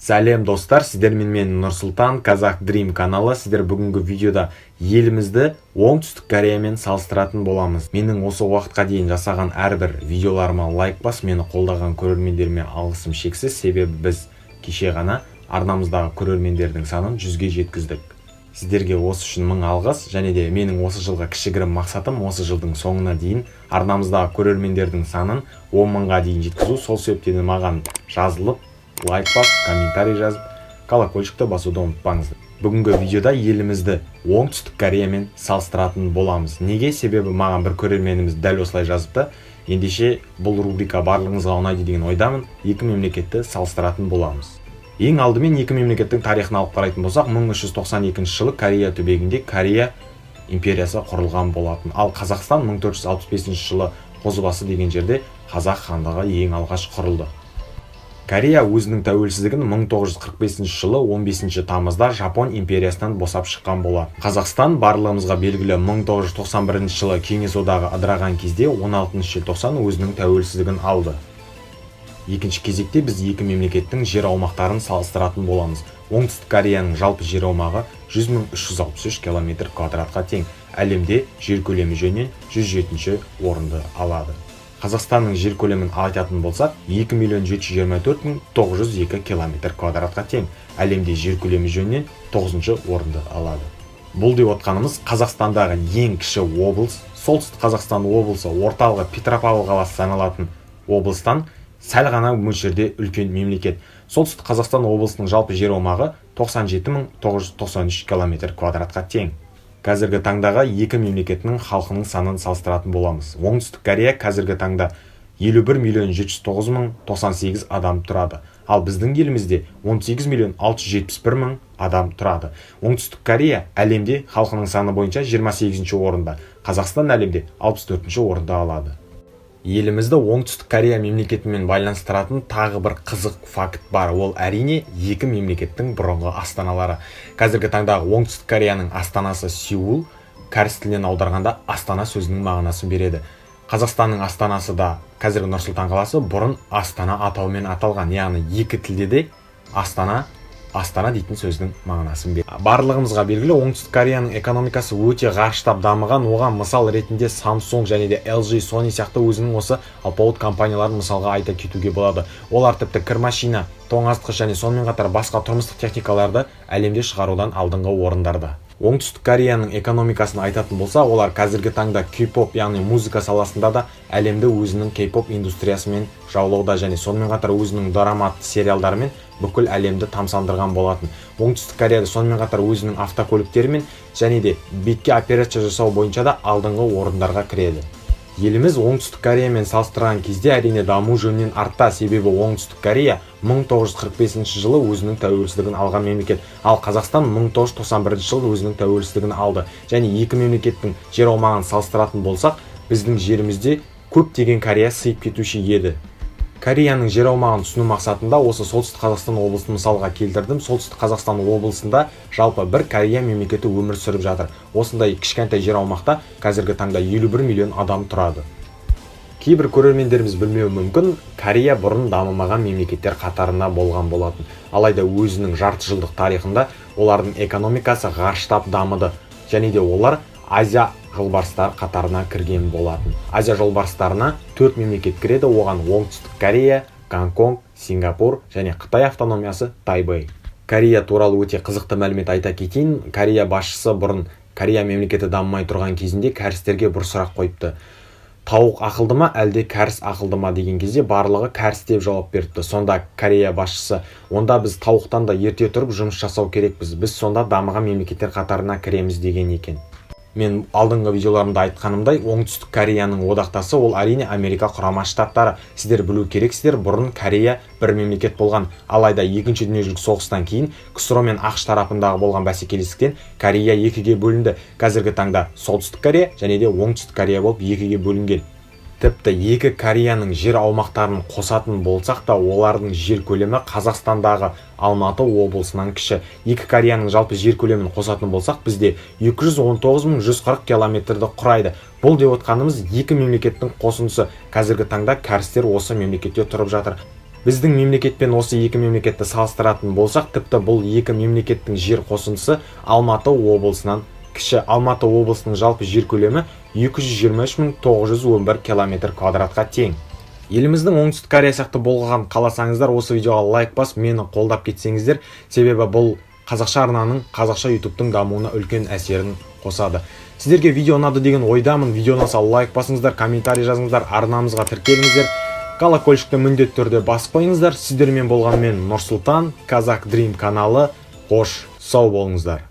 Сәлем достар, сіздермен мен Нұрсұлтан, Казах Dream каналы. Сіздер бүгінгі видеода елімізді Оңтүстік Кореямен салыстыратын боламыз. Менің осы уақытқа дейін жасаған әрбір видеоларыма лайк бас, мені қолдаған көрермендеріме алғысым шексіз, себебі біз кеше ғана арнамыздағы көрермендердің санын 100-ге жеткіздік. Сіздерге осы үшін мың алғыс, және де менің осы жылға кішігірім мақсатым осы жылдың соңына дейін арнамыздағы көрермендердің санын 10 мыңға дейін жеткізу. Сол себептен маған жазылып, лайк басып, комментарий жазып, колокольчикті басуды ұмытпаңыздар. Бүгінгі видеода елімізді Оңтүстік Кореямен салыстыратын боламыз. Неге? Себебі маған бір көрерменіміз дәл осылай жазыпты. Ендеше бұл рубрика барлығыңызға ұнайды деген ойдамын. Екі мемлекетті салыстыратын боламыз. Ең алдымен екі мемлекеттің тарихын алып қарайтын болсақ, 1392 жылы Корея түбегінде Корея империясы құрылған болатын. Ал Қазақстан 1465 жылы Қозыбасы деген жерде Қазақ хандығы ең алғаш құрылды. Корея өзінің тәуелсіздігін 1945 жылы 15 тамызда Жапон империясынан босап шыққан болатын. Қазақстан барлығымызға белгілі 1991 жылы Кеңес одағы ыдыраған кезде 16 желтоқсан өзінің тәуелсіздігін алды. Екінші кезекте біз екі мемлекеттің жер аумақтарын салыстыратын боламыз. Оңтүстік Кореяның жалпы жер аумағы 100.363 км квадратқа тең. Әлемде жер көлемі жөнінен 107-ші орынды алады. Қазақстанның жер көлемін айтатын болсақ, 2.724.902 км квадратқа тең. Әлемде жер көлемі жөнінен 9-шы орынды алады. Бұл деп отқанымыз Қазақстандағы ең кіші облыс, Солтүстік Қазақстан облысы, орталығы Петропавл қаласы саналатын облыстан сәл ғана мөлшерде үлкен мемлекет. Солтүстік Қазақстан облысының жалпы жер аумағы 97.993 км квадратқа тең. Қазіргі таңдағы екі мемлекеттің халқының санын салыстыратын боламыз. Оңтүстік Корея қазіргі таңда 51.709.098 адам тұрады. Ал біздің елімізде 18.671.000 адам тұрады. Оңтүстік Корея әлемде халқының саны бойынша 28-ші орында. Қазақстан әлемде 64-ші орында алады. Елімізді Оңтүстік Корея мемлекетімен байланыстыратын тағы бір қызық факт бар. Ол әрине екі мемлекеттің бұрынғы астаналары. Қазіргі таңдағы Оңтүстік Кореяның астанасы Сеул, кәріс тілінен аударғанда Астана сөзінің мағынасын береді. Қазақстанның астанасы да қазіргі Нұрсұлтан қаласы бұрын Астана атауымен аталған, яғни екі тілде де Астана дейтін сөздің мағынасын береді. Барлығымызға белгілі, Оңтүстік Кореяның экономикасы өте ғарыштап дамыған. Оған мысал ретінде Samsung және де LG, Sony сияқты өзінің осы алпауыт компанияларын мысалға айта кетуге болады. Олар тіпті кір машина, тоңазытқыш және сонымен қатар басқа тұрмыстық техникаларды әлемде шығарудан алдыңғы орындарда. Оңтүстік Кореяның экономикасын айтатын болса, олар қазіргі таңда K-pop, яғни музыка саласында да әлемді өзінің K-pop индустриясымен жаулауда және сонымен қатар өзінің драма сериалдарымен бүкіл әлемді тамсандырған болатын. Оңтүстік Кореяда сонымен қатар өзінің автокөліктерімен және де бетке операция жасау бойынша да алдыңғы орындарға кіреді. Еліміз Оңтүстік Кореямен салыстырған кезде әрине даму жөнінен артта, себебі Оңтүстік Корея 1945 жылы өзінің тәуелсіздігін алған мемлекет, ал Қазақстан 1991 жылы өзінің тәуелсіздігін алды. Және екі мемлекеттің жер аумағын салыстыратын болсақ, біздің жерімізде көптеген Корея сыйып кетуші еді. Кореяның жер аумағын түсіну мақсатында осы Солтүстік Қазақстан облысын мысалға келтірдім. Солтүстік Қазақстан облысында жалпы бір Корея мемлекеті өмір сүріп жатыр. Осындай кішкентай жер аумақта қазіргі таңда 51 миллион адам тұрады. Кейбір көрермендеріміз білмеуі мүмкін, Корея бұрын дамымаған мемлекеттер қатарына болған болатын. Алайда өзінің жарты жылдық тарихында олардың экономикасы ғарыштап дамыды, және де олар Азия жолбарыстар қатарына кірген болатын. Азия жолбарыстарына 4 мемлекет кіреді, оған Оңтүстік Корея, Гонконг, Сингапур және Қытай автономиясы Тайбэй. Корея туралы өте қызықты мәлімет айта кетейін. Корея басшысы бұрын Корея мемлекеті дамымай тұрған кезінде кәрістерге бір сұрақ қойыпты. Тауық ақылды ма, әлде кәріс ақылды ма деген кезде барлығы кәріс деп жауап беріпті. Сонда Корея басшысы, онда біз тауықтан да ерте тұрып жұмыс жасау керекпіз. Біз сонда дамыған мемлекеттер қатарына кіреміз деген екен. Мен алдыңғы видеоларымда айтқанымдай, Оңтүстік Кореяның одақтасы ол әрине Америка құрама штаттары. Сіздер білу керексіздер, бұрын Корея бір мемлекет болған. Алайда екінші дүниежүзілік соғыстан кейін КСР мен ақш тарапындағы болған бәсекелестіктен Корея екіге бөлінді. Қазіргі таңда Солтүстік Корея және де Оңтүстік Корея болып екіге бөлінген. Тіпті екі Кореяның жер аумақтарын қосатын болсақ та, олардың жер көлемі Қазақстандағы Алматы облысынан кіші. Екі Кореяның жалпы жер көлемін қосатын болсақ, бізде 219.140 километрді құрайды. Бұл деп отқанымыз екі мемлекеттің қосындысы. Қазіргі таңда кәрістер осы мемлекетте тұрып жатыр. Біздің мемлекетпен осы екі мемлекетті салыстыратын болсақ, тіпті бұл екі мемлекеттің жер қосындысы Алматы облысынан кіші. Алматы облысының жалпы жер көлемі 223.911 км квадратқа тең. Еліміздің оңтүстік Корея сияқты болғанын қаласаңыздар, осы видеоға лайк басып, мені қолдап кетсеңіздер, себебі бұл қазақша арнаның, қазақша ютубтың дамуына үлкен әсерін қосады. Сіздерге видео ұнады деген ойдамын. Видео ұнаса лайк басыңыздар, комментарий жазыңыздар, арнамызға тіркеліңіздер, колокольчикті міндетті түрде басып қойыңыздар. Сіздермен болған мен Нұрсұлтан, Казак Дрим каналы. Қош сау болыңыздар.